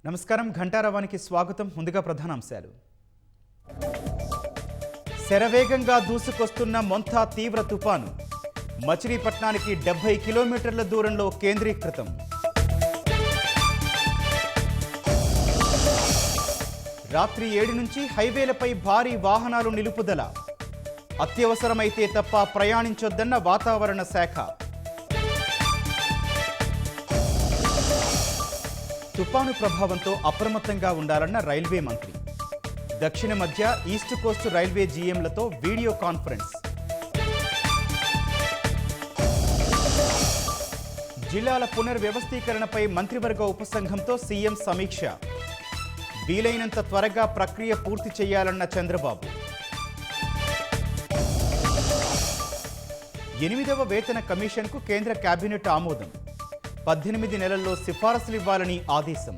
నమస్కారం ఘంటారావానికి స్వాగతం. ముందుగా ప్రధానాంశాలు. శరవేగంగా దూసుకొస్తున్న మొంతా తీవ్ర తుపాను మచిలీపట్నానికి 70 కిలోమీటర్ల దూరంలో కేంద్రీకృతం. రాత్రి 7 నుంచి హైవేలపై భారీ వాహనాలు నిలుపుదల. అత్యవసరమైతే తప్ప ప్రయాణించొద్దన్న వాతావరణ శాఖ. తుపాను ప్రభావంతో అప్రమత్తంగా ఉండాలన్న రైల్వే మంత్రి. దక్షిణ మధ్య ఈస్ట్ కోస్ట్ రైల్వే జీఎంలతో వీడియో కాన్ఫరెన్స్. జిల్లాల పునర్వ్యవస్థీకరణపై మంత్రివర్గ ఉపసంఘంతో సీఎం సమీక్ష. వీలైనంత త్వరగా ప్రక్రియ పూర్తి చేయాలన్న చంద్రబాబు. 8వ వేతన కమిషన్కు కేంద్ర కేబినెట్ ఆమోదం. 18 నెలల్లో సిఫారసులు ఇవ్వాలని ఆదేశం.